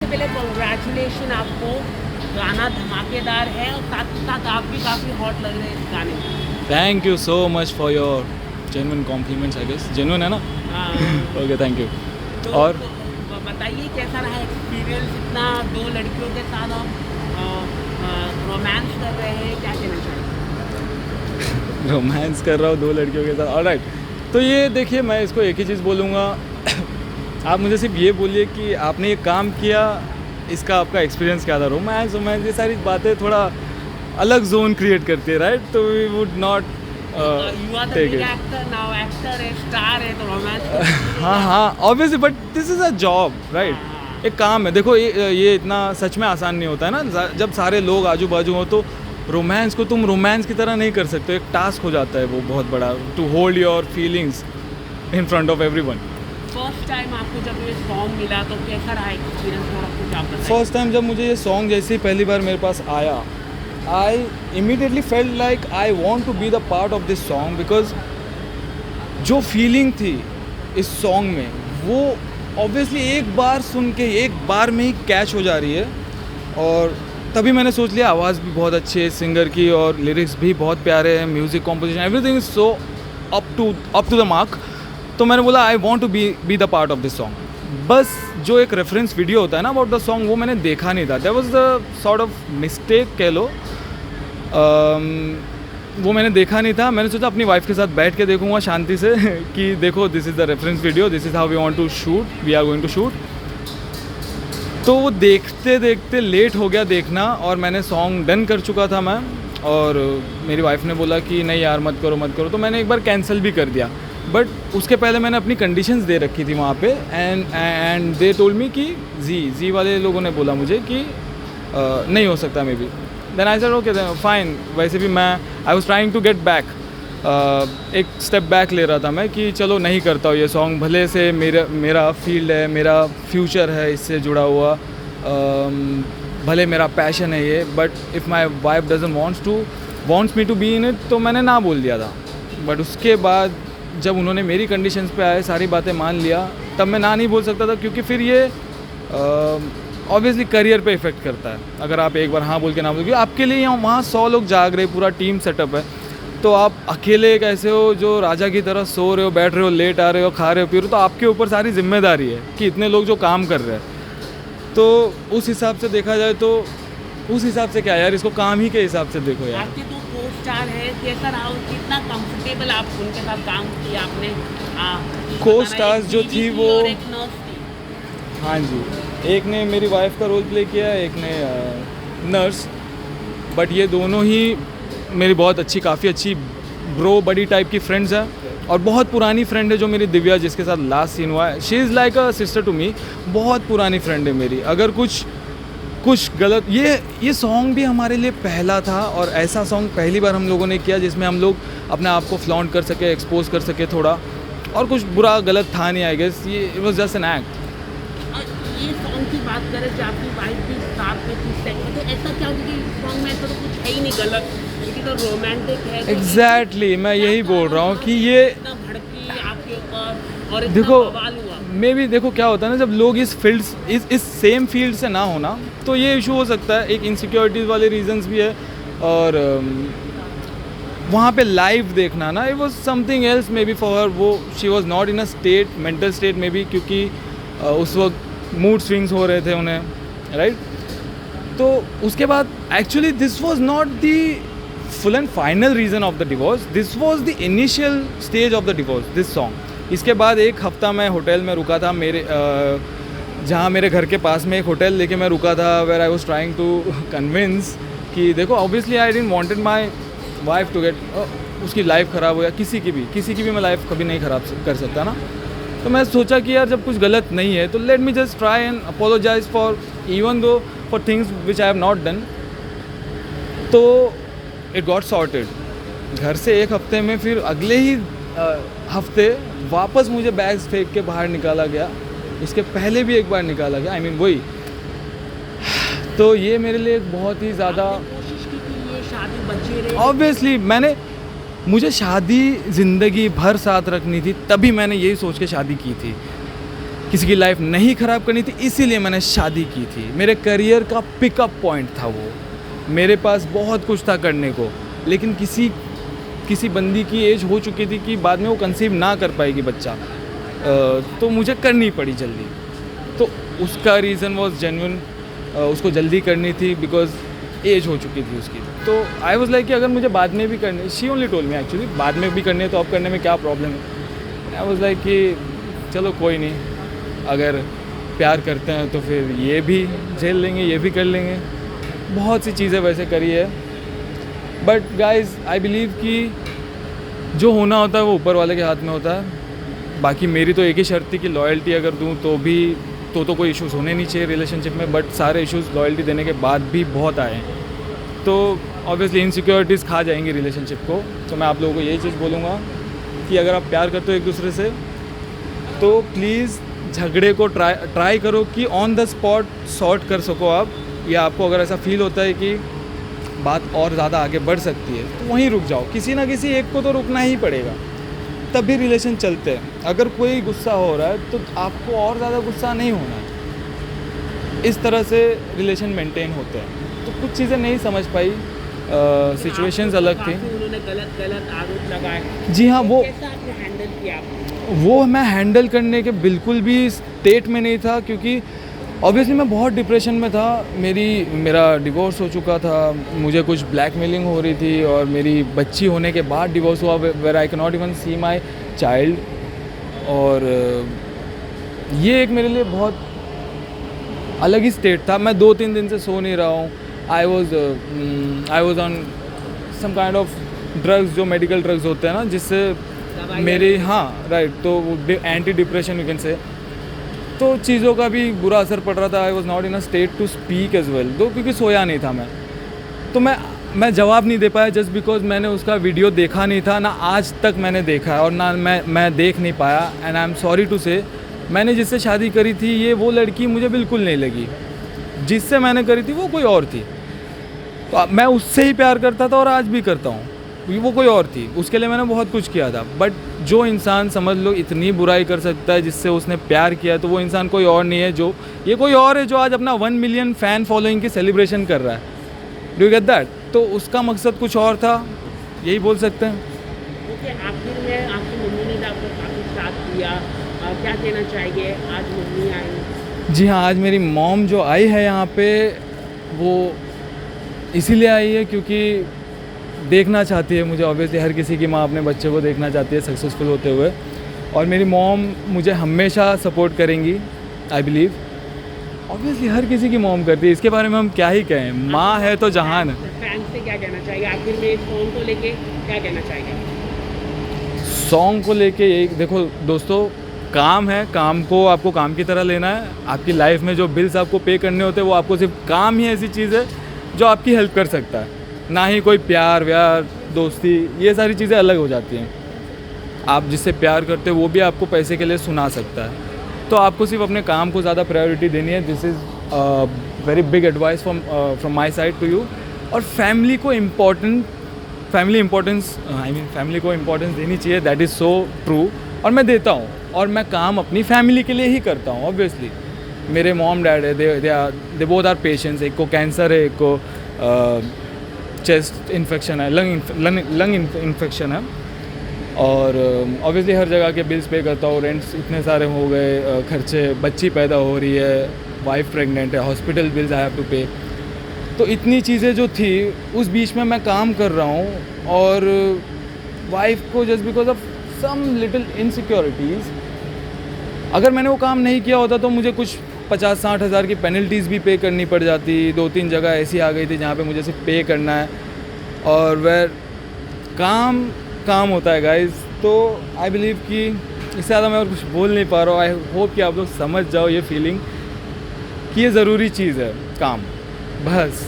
पहले कॉन्ग्रेचुलेशन आपको, गाना धमाकेदार है और साथ ही साथ आप भी काफ़ी हॉट लग रहे हैं इस गाने में। Thank you so much for your genuine compliments, I guess genuine है ना। हाँ। Okay, thank you. तो और बताइए कैसा रहा एक्सपीरियंस, इतना 2 लड़कियों के साथ आप रोमांस कर रहे हैं, क्या कहना चाहिए? रोमांस कर रहा हूँ 2 लड़कियों के साथ, ऑलराइट। तो ये देखिए, मैं इसको एक ही चीज़ बोलूँगा, आप मुझे सिर्फ ये बोलिए कि आपने ये काम किया, इसका आपका एक्सपीरियंस क्या था। रोमांस रोमांस ये सारी बातें थोड़ा अलग जोन क्रिएट करती है, राइट? तो we would not you are the take big it. Actor now, actor है, स्टार है, तो रोमांस हाँ हाँ, obviously, but this is a job, right? एक काम है। देखो ये इतना सच में आसान नहीं होता है ना, जब सारे लोग आजू बाजू हो तो रोमांस को तुम रोमांस की तरह नहीं कर सकते, एक टास्क हो जाता है वो बहुत बड़ा, to hold your feelings in front of everyone. First time आपको जब ये सॉन्ग मिला तो कैसा रहा एक्सपीरियंस, थोड़ा कुछ आप बताइए। फर्स्ट टाइम जब मुझे ये सॉन्ग जैसे ही पहली बार मेरे पास आया, I immediately felt like I want to be the part of this song, because जो फीलिंग थी इस सॉन्ग में वो ऑब्वियसली एक बार सुन के एक बार में ही कैच हो जा रही है। और तभी मैंने सोच लिया, आवाज़ भी बहुत अच्छी है सिंगर की और लिरिक्स भी बहुत प्यारे हैं, music composition everything is so up to the mark. तो मैंने बोला I want to be the part of this song. बस जो एक रेफरेंस वीडियो होता है ना अबाउट द सॉन्ग, वो मैंने देखा नहीं था। That was the sort of mistake कह लो। वो मैंने देखा नहीं था। मैंने सोचा अपनी वाइफ के साथ बैठ के देखूंगा शांति से कि देखो this is the reference video, this is how we want to shoot, we are going to shoot. तो वो देखते देखते लेट हो गया देखना, और मैंने सॉन्ग डन कर चुका था मैं, और मेरी वाइफ ने बोला कि नहीं यार मत करो, तो मैंने एक बार कैंसिल भी कर दिया। बट उसके पहले मैंने अपनी कंडीशंस दे रखी थी वहाँ पे, एंड दे टोल्ड मी कि जी वाले लोगों ने बोला मुझे कि नहीं हो सकता maybe. Then I said okay fine. वैसे भी मैं I was trying to get back, एक स्टेप बैक ले रहा था मैं कि चलो नहीं करता हूँ ये सॉन्ग, भले से मेरा फील्ड है, मेरा फ्यूचर है इससे जुड़ा हुआ, भले मेरा पैशन है ये, but if my wife doesn't wants me to be in it, तो मैंने ना बोल दिया था। बट उसके बाद जब उन्होंने मेरी कंडीशंस पे आए, सारी बातें मान लिया, तब मैं ना नहीं बोल सकता था, क्योंकि फिर ये ऑब्वियसली करियर पे इफ़ेक्ट करता है अगर आप एक बार हाँ बोल के ना बोल, क्योंकि आपके लिए यहाँ वहाँ 100 लोग जाग रहे, पूरा टीम सेटअप है, तो आप अकेले कैसे हो जो राजा की तरह सो रहे हो, बैठ रहे हो, लेट आ रहे हो, खा रहे हो, पी रहे हो, तो आपके ऊपर सारी जिम्मेदारी है कि इतने लोग जो काम कर रहे हैं। तो उस हिसाब से देखा जाए तो उस हिसाब से क्या यार, इसको काम ही के हिसाब से देखो यार। आपके 2 को स्टार है, कैसा रहा, कितना कंफर्टेबल आप उनके साथ काम किया आपने? को स्टार्स जो थी वो, और एक नर्स थी। हाँ जी, एक ने मेरी वाइफ का रोल प्ले किया, एक ने नर्स, बट ये दोनों ही मेरी बहुत अच्छी, काफ़ी अच्छी ब्रो बडी टाइप की फ्रेंड्स हैं, और बहुत पुरानी फ्रेंड है जो मेरी दिव्या, जिसके साथ लास्ट सीन हुआ है। She is like a sister to me, बहुत पुरानी फ्रेंड है मेरी। अगर कुछ गलत, ये सॉन्ग भी हमारे लिए पहला था, और ऐसा सॉन्ग पहली बार हम लोगों ने किया जिसमें हम लोग अपने आप को फ्लॉन्ट कर सके, एक्सपोज कर सके थोड़ा, और कुछ बुरा गलत था नहीं, आई गेस ये it was just an act. ये सॉन्ग की बात करें जो आपकी वाइफ भी साथ में थी सेट में, तो ऐसा क्या होगा कि इस सॉन्ग में ऐसा तो कुछ है ही नहीं गलत, क्योंकि तो रोमांटिक है। एग्जैक्टली, मैं यही बोल रहा हूँ कि ये इतना भड़की आपके ऊपर और इतना देखो बवाल हुआ। मे भी देखो क्या होता है ना, जब लोग इस फील्ड इस सेम फील्ड से ना होना, तो ये इशू हो सकता है। एक इनसिक्योरिटीज़ वाले रीजंस भी है, और वहाँ पे लाइव देखना ना, it was something else may be for her. वो she was not in a state, mental state may be, क्योंकि उस वक्त मूड स्विंग्स हो रहे थे उन्हें, राइट? तो उसके बाद actually this was not the full and final reason of the divorce, this was the initial stage of the divorce, this song. इसके बाद एक हफ्ता मैं होटल में रुका था, मेरे जहाँ मेरे घर के पास में एक होटल लेके मैं रुका था, where I was trying to convince कि देखो obviously I didn't wanted my wife to get, उसकी लाइफ ख़राब हो, या किसी की भी मैं लाइफ कभी नहीं ख़राब कर सकता ना। तो मैं सोचा कि यार जब कुछ गलत नहीं है तो let me just try and apologise for even though for things which I have not done. तो इट गॉट सॉर्टेड। घर से एक हफ्ते में फिर अगले ही हफ्ते वापस मुझे बैग्स फेंक के बाहर निकाला गया, इसके पहले भी एक बार निकाला गया, आई मीन वही। तो ये मेरे लिए एक बहुत ही ज़्यादा, कोशिश की कि ये शादी बची रहे। ऑब्वियसली मुझे शादी ज़िंदगी भर साथ रखनी थी, तभी मैंने यही सोच के शादी की थी। किसी की लाइफ नहीं ख़राब करनी थी, इसीलिए मैंने शादी की थी। मेरे करियर का पिकअप पॉइंट था वो। मेरे पास बहुत कुछ था करने को, लेकिन किसी बंदी की एज हो चुकी थी कि बाद में वो कंसीव ना कर पाएगी बच्चा, तो मुझे करनी पड़ी जल्दी। तो उसका रीज़न वॉज जेन्युइन, उसको जल्दी करनी थी बिकॉज एज हो चुकी थी उसकी। तो आई वॉज लाइक कि अगर मुझे बाद में भी करनी, she only told me actually, बाद में भी करनी है तो अब करने में क्या प्रॉब्लम है। आई वॉज लाइक कि चलो कोई नहीं, अगर प्यार करते हैं तो फिर ये भी झेल लेंगे, ये भी कर लेंगे। बहुत सी चीज़ें वैसे करी है, बट गाइज आई बिलीव कि जो होना होता है वो ऊपर वाले के हाथ में होता है। बाकी मेरी तो एक ही शर्त थी कि लॉयल्टी अगर दूँ तो भी तो कोई इश्यूज़ होने नहीं चाहिए रिलेशनशिप में, बट सारे इश्यूज़ लॉयल्टी देने के बाद भी बहुत आए हैं। तो ऑब्वियसली इनसिक्योरिटीज़ खा जाएंगी रिलेशनशिप को। तो मैं आप लोगों को यही चीज़ बोलूँगा कि अगर आप प्यार करते हो एक दूसरे से तो प्लीज़ झगड़े को ट्राई करो कि ऑन द स्पॉट सॉर्ट कर सको आप, या आपको अगर ऐसा फील होता है कि बात और ज़्यादा आगे बढ़ सकती है तो वहीं रुक जाओ। किसी ना किसी एक को तो रुकना ही पड़ेगा, तब भी रिलेशन चलते हैं। अगर कोई गुस्सा हो रहा है तो आपको और ज़्यादा गुस्सा नहीं होना है। इस तरह से रिलेशन मेंटेन होते हैं। तो कुछ चीज़ें नहीं समझ पाई, सिचुएशंस अलग थी। उन्होंने गलत आरोप लगाए, जी हाँ, वो कैसा आपने हैंडल किया? वो मैं हैंडल करने के बिल्कुल भी स्टेट में नहीं था, क्योंकि ऑब्वियसली मैं बहुत डिप्रेशन में था। मेरा डिवोर्स हो चुका था, मुझे कुछ ब्लैकमेलिंग हो रही थी, और मेरी बच्ची होने के बाद डिवोर्स हुआ, where I can not even see my child. और ये एक मेरे लिए बहुत अलग ही स्टेट था। मैं 2-3 दिन से सो नहीं रहा हूँ। I was on some kind of drugs, जो मेडिकल ड्रग्स होते हैं ना, जिससे मेरे, हाँ राइट, तो anti depression you can say. तो चीज़ों का भी बुरा असर पड़ रहा था। I was not in a state to speak as well, तो क्योंकि सोया नहीं था मैं, तो मैं जवाब नहीं दे पाया जस्ट बिकॉज मैंने उसका वीडियो देखा नहीं था, ना आज तक मैंने देखा है और ना मैं देख नहीं पाया। And I am sorry to say, मैंने जिससे शादी करी थी ये वो लड़की मुझे बिल्कुल नहीं लगी। जिससे मैंने करी थी वो कोई और थी। तो मैं उससे ही प्यार करता था और आज भी करता हूँ, वो कोई और थी। उसके लिए मैंने बहुत कुछ किया था। बट जो इंसान समझ लो इतनी बुराई कर सकता है जिससे उसने प्यार किया, तो वो इंसान कोई और नहीं है, जो ये कोई और है जो आज अपना 1 मिलियन फ़ैन फॉलोइंग की सेलिब्रेशन कर रहा है। Do you get that? तो उसका मकसद कुछ और था, यही बोल सकते हैं। ओके, आखिर में आपकी मम्मी ने आपको काफ़ी साथ दिया, क्या कहना चाहिए? आज मम्मी आई। जी हाँ, आज मेरी मॉम जो आई है यहाँ पे, वो इसीलिए आई है क्योंकि देखना चाहती है मुझे। ऑब्वियसली हर किसी की माँ अपने बच्चे को देखना चाहती है सक्सेसफुल होते हुए, और मेरी मॉम मुझे हमेशा सपोर्ट करेंगी, आई बिलीव। ऑब्वियसली हर किसी की मॉम करती है, इसके बारे में हम क्या ही कहें, माँ है तो जहान है। फैंस से क्या कहना चाहिए आखिर में, इस सॉन्ग को लेके क्या कहना चाहिए? सॉन्ग को लेके यही देखो दोस्तों, काम है, काम को आपको काम की तरह लेना है। आपकी लाइफ में जो बिल्स आपको पे करने होते हैं, वो आपको सिर्फ काम ही ऐसी चीज़ है जो आपकी हेल्प कर सकता है, ना ही कोई प्यार व्यार दोस्ती, ये सारी चीज़ें अलग हो जाती हैं। आप जिससे प्यार करते हो वो भी आपको पैसे के लिए सुना सकता है। तो आपको सिर्फ अपने काम को ज़्यादा प्रायोरिटी देनी है। This is very big advice from my side to you. और फैमिली को इम्पोर्टेंस देनी चाहिए, दैट इज़ सो ट्रू। और मैं देता हूँ, और मैं काम अपनी फैमिली के लिए ही करता हूँ। ऑब्वियसली मेरे मॉम डैड है, दे बोथ आर पेशेंट्स। एक को कैंसर है, एक को चेस्ट इन्फेक्शन है, लंग इन्फेक्शन है। और ऑब्वियसली हर जगह के बिल्स पे करता हूँ। रेंट्स इतने सारे हो गए, खर्चे, बच्ची पैदा हो रही है, वाइफ प्रेग्नेंट है, hospital bills I have to pay. तो इतनी चीज़ें जो थी उस बीच में मैं काम कर रहा हूँ, और वाइफ को just because of some little insecurities, अगर मैंने वो काम नहीं किया होता तो मुझे कुछ 50-60 हज़ार की पेनल्टीज़ भी पे करनी पड़ जाती। 2-3 जगह ऐसी आ गई थी जहाँ पे मुझे सिर्फ पे करना है, और वह काम होता है गाइज। तो आई बिलीव कि इससे ज़्यादा मैं और कुछ बोल नहीं पा रहा हूँ। आई होप कि आप लोग समझ जाओ ये फीलिंग कि ये ज़रूरी चीज़ है काम, बस।